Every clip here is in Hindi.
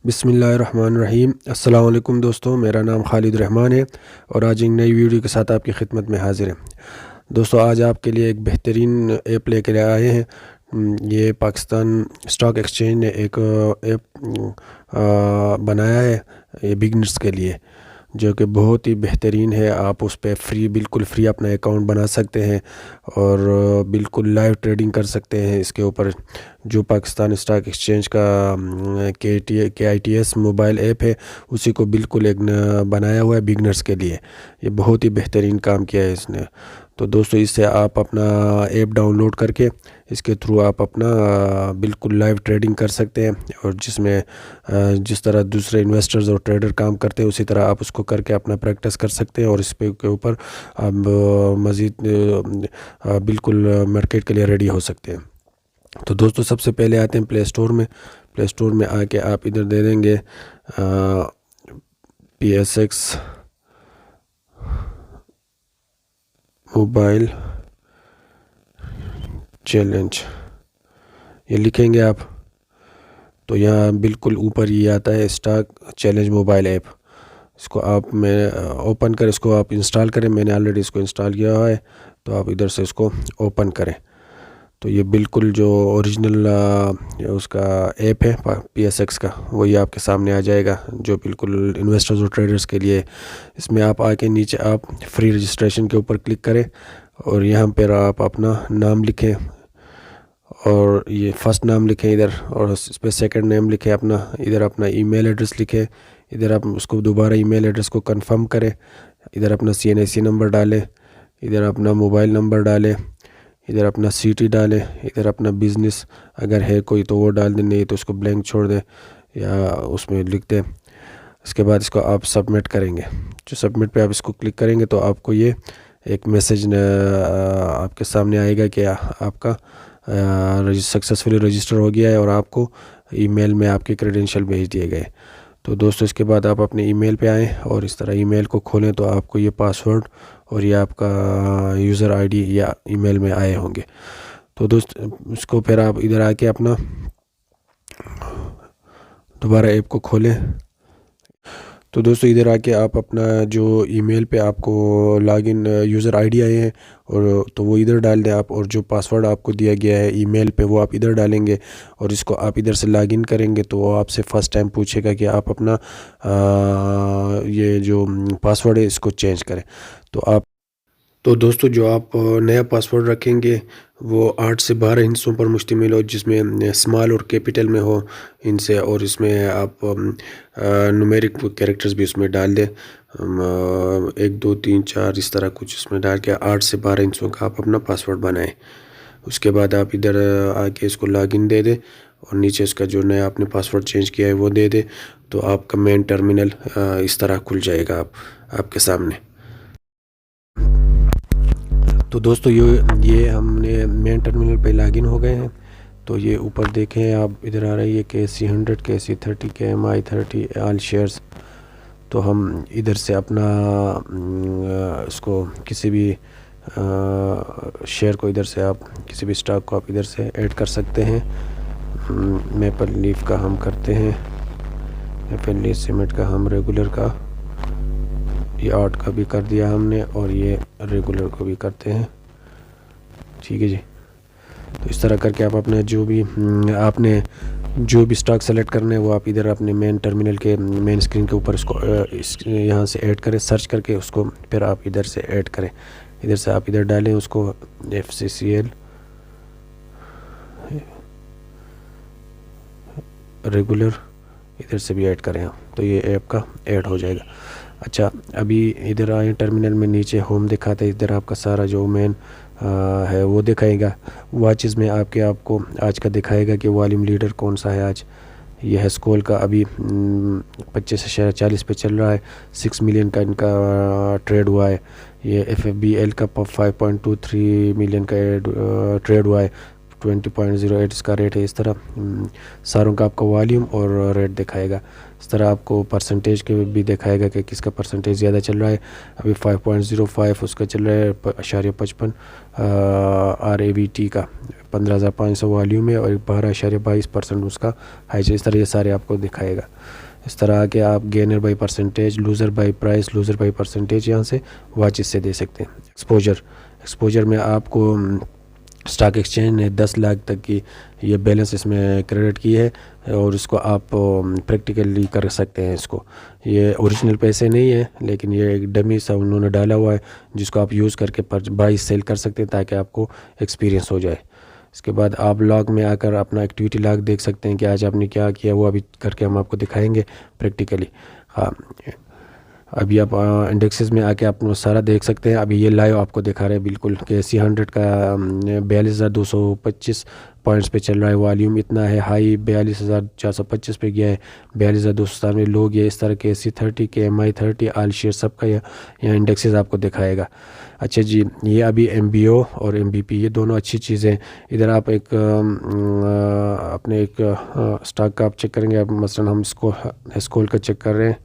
बिस्मिल्लाहिर्रहमानिर्रहीम। अस्सलाम वालेकुम दोस्तों, मेरा नाम खालिद रहमान है और आज एक नई वीडियो के साथ आपकी खिदमत में हाज़िर है। दोस्तों, आज आपके लिए एक बेहतरीन ऐप लेकर आए हैं। ये पाकिस्तान स्टॉक एक्सचेंज ने एक ऐप बनाया है ये बिगनर्स के लिए, जो कि बहुत ही बेहतरीन है। आप उस पर बिल्कुल फ्री अपना अकाउंट बना सकते हैं और बिल्कुल लाइव ट्रेडिंग कर सकते हैं इसके ऊपर। जो पाकिस्तान स्टॉक एक्सचेंज का KITS मोबाइल ऐप है, उसी को बिल्कुल एक बनाया हुआ है बिगनर्स के लिए। ये बहुत ही बेहतरीन काम किया है इसने। तो दोस्तों, इससे आप अपना ऐप डाउनलोड करके इसके थ्रू आप अपना बिल्कुल लाइव ट्रेडिंग कर सकते हैं, और जिसमें जिस तरह दूसरे इन्वेस्टर्स और ट्रेडर काम करते हैं उसी तरह आप उसको करके अपना प्रैक्टिस कर सकते हैं, और इस पे के ऊपर आप मज़ीद बिल्कुल मार्केट के लिए रेडी हो सकते हैं। तो दोस्तों, सबसे पहले आते हैं प्ले स्टोर में। प्ले स्टोर में आके आप इधर दे देंगे PSX मोबाइल चैलेंज, ये लिखेंगे आप तो यहाँ बिल्कुल ऊपर ये आता है स्टॉक चैलेंज मोबाइल ऐप। इसको आप मैं ओपन करें, इसको आप इंस्टॉल करें। मैंने ऑलरेडी इसको इंस्टॉल किया हुआ है, तो आप इधर से इसको ओपन करें। तो ये बिल्कुल जो ओरिजिनल उसका ऐप है PSX का, वही आपके सामने आ जाएगा, जो बिल्कुल इन्वेस्टर्स और ट्रेडर्स के लिए। इसमें आप आके नीचे आप फ्री रजिस्ट्रेशन के ऊपर क्लिक करें और यहाँ पर आप अपना नाम लिखें, और ये फर्स्ट नाम लिखें इधर, और इस पर सेकंड नेम लिखें अपना। इधर अपना ईमेल एड्रेस लिखें, इधर आप उसको दोबारा ईमेल एड्रेस को कंफर्म करें। इधर अपना CNIC नंबर डालें, इधर अपना मोबाइल नंबर डालें, इधर अपना सिटी डालें, इधर अपना बिज़नेस अगर है कोई तो वो डाल दें, नहीं तो उसको ब्लैंक छोड़ दें या उसमें लिख दें। इसके बाद इसको आप सबमिट करेंगे। जो सबमिट पे आप इसको क्लिक करेंगे तो आपको ये एक मैसेज आपके सामने आएगा कि आपका सक्सेसफुली रजिस्टर हो गया है और आपको ईमेल में आपके क्रेडेंशियल भेज दिए गए। तो दोस्तों, इसके बाद आप अपने ईमेल पे आएँ और इस तरह ईमेल को खोलें तो आपको ये पासवर्ड और ये आपका यूज़र ID या ईमेल में आए होंगे। तो दोस्त, इसको फिर आप इधर आके अपना दोबारा ऐप को खोलें। तो दोस्तों, इधर आके आप अपना जो ईमेल पे आपको लॉगिन यूज़र ID आए हैं और तो वो इधर डाल दें आप, और जो पासवर्ड आपको दिया गया है ईमेल पे वो आप इधर डालेंगे, और इसको आप इधर से लॉगिन करेंगे तो वो आपसे फ़र्स्ट टाइम पूछेगा कि आप अपना ये जो पासवर्ड है इसको चेंज करें। तो दोस्तों, जो आप नया पासवर्ड रखेंगे वो 8 से 12 हिस्सों पर मुश्तमिल हो, जिसमें स्मॉल और कैपिटल में हो इनसे, और इसमें आप न्यूमेरिक कैरेक्टर्स भी उसमें डाल दें। 1 2 3 4 इस तरह कुछ उसमें डाल के 8 से 12 हिस्सों का आप अपना पासवर्ड बनाएं। उसके बाद आप इधर आके इसको लॉगिन दे दें और नीचे इसका जो नया आपने पासवर्ड चेंज किया है वो दे दें, तो आपका मेन टर्मिनल इस तरह खुल जाएगा आपके सामने। तो दोस्तों, ये हमने मेन टर्मिनल पे लॉगिन हो गए हैं। तो ये ऊपर देखें आप, इधर आ रही है KC 100 KC 30 KMI 30 all shares. तो हम इधर से अपना इसको किसी भी शेयर को इधर से आप किसी भी स्टॉक को आप इधर से ऐड कर सकते हैं। मेपल लीफ का हम करते हैं, मेपल लीफ सीमेंट का हम रेगुलर का, ये आर्ट का भी कर दिया हमने, और ये रेगुलर को भी करते हैं। ठीक है जी। तो इस तरह करके आप अपने आपने जो भी स्टॉक सेलेक्ट करना है वो आप इधर अपने मेन टर्मिनल के मेन स्क्रीन के ऊपर इसको यहाँ से ऐड करें, सर्च करके उसको फिर आप इधर से ऐड करें। इधर से आप इधर डालें उसको FCCL रेगुलर, इधर से भी ऐड करें आप, तो ये ऐप का ऐड हो जाएगा। अच्छा, अभी इधर आए टर्मिनल में, नीचे होम दिखाते हैं, इधर आपका सारा जो मेन है वो दिखाएगा। वॉचेस में आपको आज का दिखाएगा कि वॉल्यूम लीडर कौन सा है आज। ये है स्कोल का, अभी 25 से 40 पे चल रहा है। 6 मिलियन का इनका ट्रेड हुआ है। ये FFBL का 5.23 मिलियन का ट्रेड हुआ है। 20.08 इसका रेट है। इस तरह सारों का आपको वॉल्यूम और रेट दिखाएगा। इस तरह आपको परसेंटेज के भी दिखाएगा कि किसका परसेंटेज ज़्यादा चल रहा है। अभी 5.05 उसका चल रहा है, 0.55 RAVT का 15,500 वॉल्यूम है और 12.22% उसका हाइट। इस तरह ये सारे आपको दिखाएगा। इस तरह आके आप gainer by percentage, loser by price, loser by percentage यहाँ से वाचेस से दे सकते हैं। एक्सपोजर में आपको स्टॉक एक्सचेंज ने 10 लाख तक की ये बैलेंस इसमें क्रेडिट की है और इसको आप प्रैक्टिकली कर सकते हैं। इसको ये ओरिजिनल पैसे नहीं है, लेकिन ये एक डमी सा उन्होंने डाला हुआ है जिसको आप यूज़ करके बाई सेल कर सकते हैं ताकि आपको एक्सपीरियंस हो जाए। इसके बाद आप लॉग में आकर अपना एक्टिविटी लॉग देख सकते हैं कि आज आपने क्या किया, वो अभी करके हम आपको दिखाएंगे प्रैक्टिकली। हाँ, अभी आप इंडेक्सेस में आके आप सारा देख सकते हैं। अभी ये लाइव आपको दिखा रहे हैं बिल्कुल कि C100 का 42,225 पॉइंट्स पे चल रहा है। वॉल्यूम इतना है हाई 42,425 पे गया है, 42,297 लोग। ये इस तरह के C30 के MI30 ऑल शेयर सबका यहाँ इंडेक्सेस आपको दिखाएगा। अच्छा जी, ये अभी MBO और MBP ये दोनों अच्छी चीज़ें। इधर आप एक अपने एक स्टॉक का आप चेक करेंगे। आप मसलन हम इसको हेस्कोल का चेक कर रहे हैं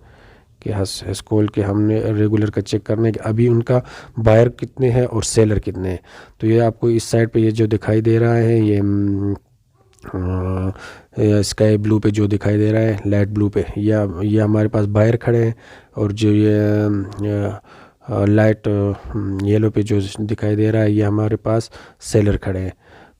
कि हेस्कोल के हमने रेगुलर का चेक करना है कि अभी उनका बायर कितने हैं और सेलर कितने हैं। तो ये आपको इस साइड पे ये जो दिखाई दे रहा है ये स्काई ब्लू पे जो दिखाई दे रहा है, लाइट ब्लू पे, ये हमारे पास बायर खड़े हैं और जो ये लाइट येलो पे जो दिखाई दे रहा है ये हमारे पास सेलर खड़े हैं।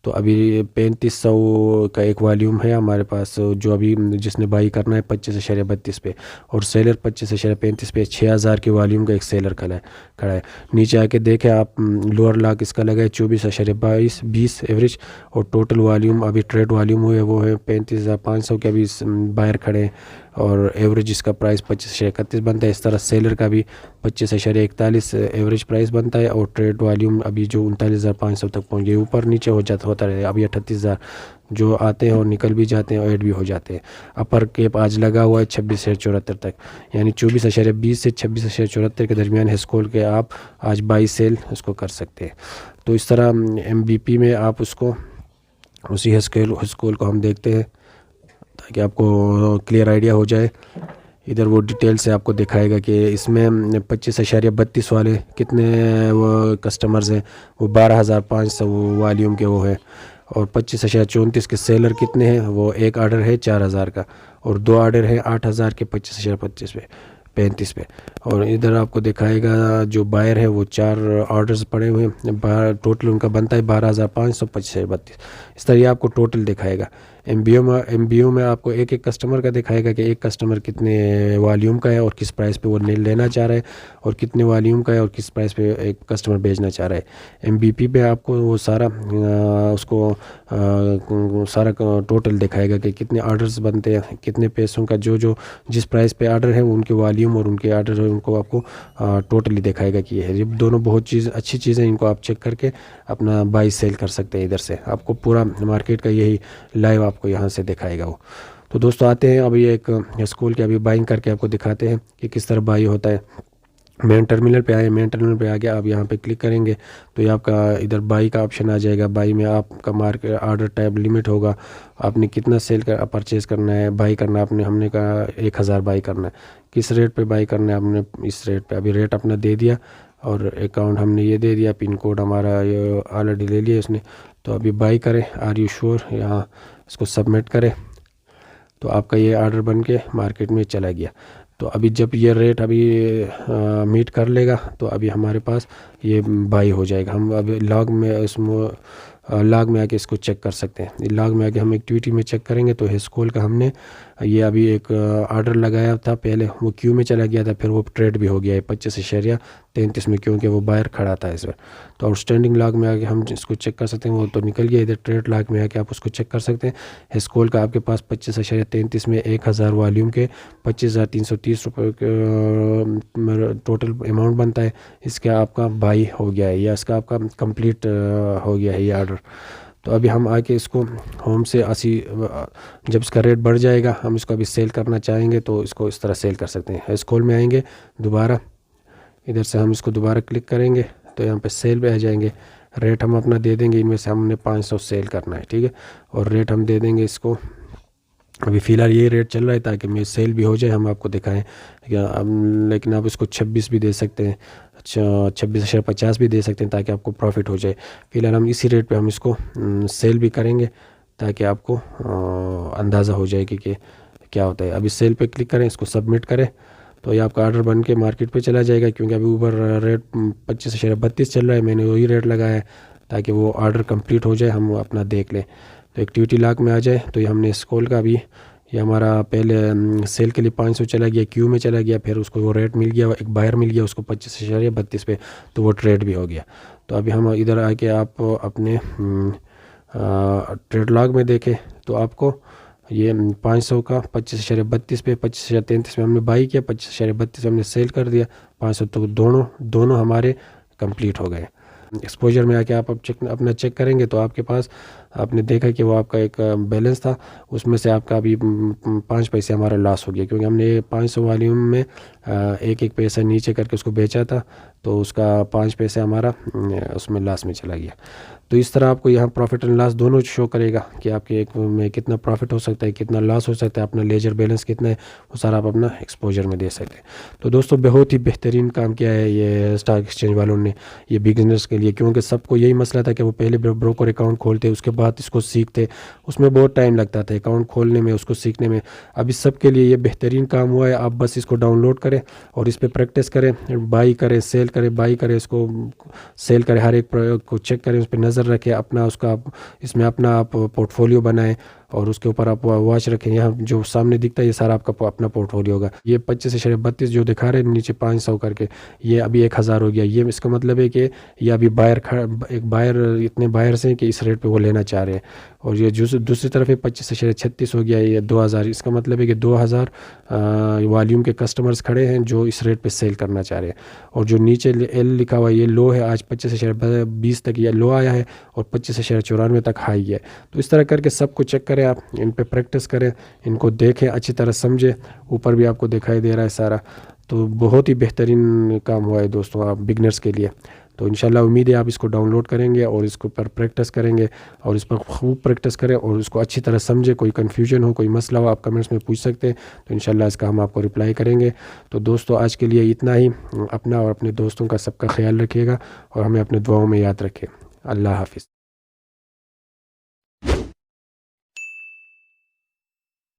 तो अभी 3500 का एक वॉल्यूम है हमारे पास, जो अभी जिसने बाई करना है 25.32 पे और सेलर 25.35 पे। 6000 के वॉल्यूम का एक सेलर खड़ा है। नीचे आके देखें आप, लोअर लॉक इसका लगा है 24.20 एवरेज और टोटल वॉल्यूम अभी ट्रेड वॉल्यूम हुए वो है 35,500 के अभी बायर खड़े हैं और एवरेज इसका प्राइस 25.31 बनता है। इस तरह सेलर का भी 25.41 एवरेज प्राइस बनता है और ट्रेड वॉल्यूम अभी जो 39,500 तक पहुँच गए। ऊपर नीचे होता रहे। अभी 38,000 जो आते हैं और निकल भी जाते हैं और ऐड भी हो जाते हैं। अपर केप आज लगा हुआ है 26.74 तक, यानी 24.20 से 26.74 के दरमियान हेस्कोल के आप आज बाई सेल उसको कर सकते हैं। तो इस तरह MBP में आप उसको उसी हेस्कोल को हम देखते हैं ताकि आपको क्लियर आइडिया हो जाए। इधर वो डिटेल से आपको दिखाएगा कि इसमें 25.32 वाले कितने वो कस्टमर्स हैं, वो 12,500 वॉल्यूम के वो है और 25.34 के सेलर कितने हैं, वो एक आर्डर है 4,000 का और दो आर्डर है 8,000 के 25.35 पे। और इधर आपको दिखाएगा जो बायर है वो 4 ऑर्डर्स पड़े हुए हैं, टोटल उनका बनता है 12,500 25.32। इस तरह आपको टोटल दिखाएगा। MBO में आपको एक एक कस्टमर का दिखाएगा कि एक कस्टमर कितने वॉल्यूम का है और किस प्राइस पे वो लेना चाह रहा है और कितने वॉल्यूम का है और किस प्राइस पे एक कस्टमर भेजना चाह रहा है। MBP पे आपको वो सारा उसको सारा टोटल दिखाएगा कि कितने ऑर्डर्स बनते हैं, कितने पैसों का जो जिस प्राइस पे ऑर्डर है उनके वॉल्यूम और उनके ऑर्डर उनको आपको टोटली दिखाएगा कि ये दोनों बहुत अच्छी चीज़ें। इनको आप चेक करके अपना बाई सेल कर सकते हैं। इधर से आपको पूरा मार्केट का यही लाइव आपको यहाँ से दिखाएगा वो। तो दोस्तों आते हैं अभी एक स्कूल के अभी बाइंग करके आपको दिखाते हैं कि किस तरह बाई होता है। मेन टर्मिनल पे आए, मेन टर्मिनल पे आके आप यहाँ पे क्लिक करेंगे तो ये आपका इधर बाई का ऑप्शन आ जाएगा। बाई में आपका मार्केट ऑर्डर टाइप लिमिट होगा, आपने कितना सेल कर परचेज़ करना है, बाई करना है हमने कहा 1000 बाई करना है। किस रेट पे बाई करना है आपने, इस रेट पे। अभी रेट अपना दे दिया और अकाउंट हमने ये दे दिया, पिन कोड हमारा ये ऑलरेडी ले लिया इसने। तो अभी बाई करें, आर यू श्योर, यहाँ इसको सबमिट करें तो आपका ये ऑर्डर बन के मार्केट में चला गया। तो अभी जब ये रेट अभी मीट कर लेगा तो अभी हमारे पास ये बाई हो जाएगा। हम अभी लॉग में आके इसको चेक कर सकते हैं। लॉग में आके हम एक्टिविटी में चेक करेंगे तो हेस्कोल का हमने ये अभी एक ऑर्डर लगाया था, पहले वो क्यू में चला गया था, फिर वो ट्रेड भी हो गया है 25.33 में, क्योंकि वो बाहर खड़ा था इसमें। तो आउटस्टैंडिंग लॉग में आके हम इसको चेक कर सकते हैं, वो तो निकल गया। इधर ट्रेड लॉग में आके आप उसको चेक कर सकते हैं। हेस्कोल का आपके पास 25.33 में 1000 वॉल्यूम के 25,330 रुपये टोटल अमाउंट बनता है। इसका आपका बाई हो गया है या इसका आपका कंप्लीट हो गया है ये ऑर्डर। तो अभी हम आके इसको होम से 80 जब इसका रेट बढ़ जाएगा हम इसको अभी सेल करना चाहेंगे तो इसको इस तरह सेल कर सकते हैं। हेस्कोल में आएंगे दोबारा, इधर से हम इसको दोबारा क्लिक करेंगे तो यहाँ पे सेल पे आ जाएंगे। रेट हम अपना दे देंगे, इनमें से हमने 500 सेल करना है, ठीक है। और रेट हम दे देंगे इसको अभी फ़िलहाल ये रेट चल रहा है ताकि मैं सेल भी हो जाए, हम आपको दिखाएं। लेकिन आप इसको 26 भी दे सकते हैं, अच्छा 26,50 भी दे सकते हैं ताकि आपको प्रॉफिट हो जाए। फ़िलहाल हम इसी रेट पे हम इसको सेल भी करेंगे ताकि आपको अंदाज़ा हो जाए कि क्या होता है। अभी सेल पे क्लिक करें, इसको सबमिट करें तो ये आपका ऑर्डर बन के मार्केट पे चला जाएगा। क्योंकि अभी ऊपर रेट 25,32 चल रहा है, मैंने वही रेट लगाया है ताकि वो ऑर्डर कंप्लीट हो जाए, हम अपना देख लें। तो एक्टिविटी लॉग में आ जाए तो ये हमने स्क्रॉल का भी, ये हमारा पहले सेल के लिए 500 चला गया, क्यू में चला गया, फिर उसको वो रेट मिल गया, एक बायर मिल गया उसको 25,32 पे, तो वो ट्रेड भी हो गया। तो अभी हम इधर आके आप अपने ट्रेड लॉग में देखें तो आपको ये 500 का 25,32 पे, 25,33 में हमने बाई किया, 25,32 में हमने सेल कर दिया 500, तो दोनों हमारे कंप्लीट हो गए। एक्सपोजर में आके आप अपना चेक करेंगे तो आपके पास, आपने देखा कि वो आपका एक बैलेंस था, उसमें से आपका अभी 5 पैसे हमारा लॉस हो गया। क्योंकि हमने 500 वॉल्यूम में एक पैसा नीचे करके उसको बेचा था, तो उसका 5 पैसे हमारा उसमें लॉस में चला गया। तो इस तरह आपको यहाँ प्रॉफिट एंड लॉस दोनों शो करेगा कि आपके एक में कितना प्रॉफिट हो सकता है, कितना लॉस हो सकता है, अपना लेजर बैलेंस कितना है, वो सारा आप अपना एक्सपोजर में दे सकते हैं। तो दोस्तों बहुत ही बेहतरीन काम किया है ये स्टॉक एक्सचेंज वालों ने ये बिगनर्स के लिए। क्योंकि सबको यही मसला था कि वो पहले ब्रोकर अकाउंट खोलते, उसके बाद इसको सीखते, उसमें बहुत टाइम लगता था अकाउंट खोलने में, उसको सीखने में। अभी सबके लिए ये बेहतरीन काम हुआ है। आप बस इसको डाउनलोड करें और इस पर प्रैक्टिस करें, बाई करें, सेल करें, बाई करें, इसको सेल करें, हर एक प्रयोग को चेक करें, उस पर नज़र रखें, अपना उसका इसमें अपना आप पोर्टफोलियो बनाएं और उसके ऊपर आप वॉच रखें। यहाँ जो सामने दिखता है ये सारा आपका अपना पोर्टफोलियो होगा। ये 25,32 जो दिखा रहे हैं नीचे 500 करके, ये अभी 1,000 हो गया। ये इसका मतलब है कि ये अभी एक बायर इतने बायर्स हैं कि इस रेट पे वो लेना चाह रहे हैं। और ये जो दूसरी तरफ है 25,36 हो गया, ये 2,000, इसका मतलब है कि 2,000 वॉल्यूम के कस्टमर्स खड़े हैं जो इस रेट पे सेल करना चाह रहे हैं। और जो नीचे एल लिखा हुआ है ये लो है, आज 25,20 तक ये लो आया है और 25,94 तक हाई है। तो इस तरह करके सबको चेक करें, आप इन पे प्रैक्टिस करें, इनको देखें, अच्छी तरह समझें। ऊपर भी आपको दिखाई दे रहा है सारा। तो बहुत ही बेहतरीन काम हुआ है दोस्तों आप बिगनर्स के लिए। तो इंशाल्लाह उम्मीद है आप इसको डाउनलोड करेंगे और इसके ऊपर प्रैक्टिस करेंगे और इस पर खूब प्रैक्टिस करें और इसको अच्छी तरह समझें। कोई कन्फ्यूजन हो, कोई मसला हो, आप कमेंट्स में पूछ सकते हैं, तो इंशाल्लाह इसका हम आपको रिप्लाई करेंगे। तो दोस्तों आज के लिए इतना ही। अपना और अपने दोस्तों का सबका ख्याल रखिएगा और हमें अपने दुआओं में याद रखें। अल्लाह हाफिज़।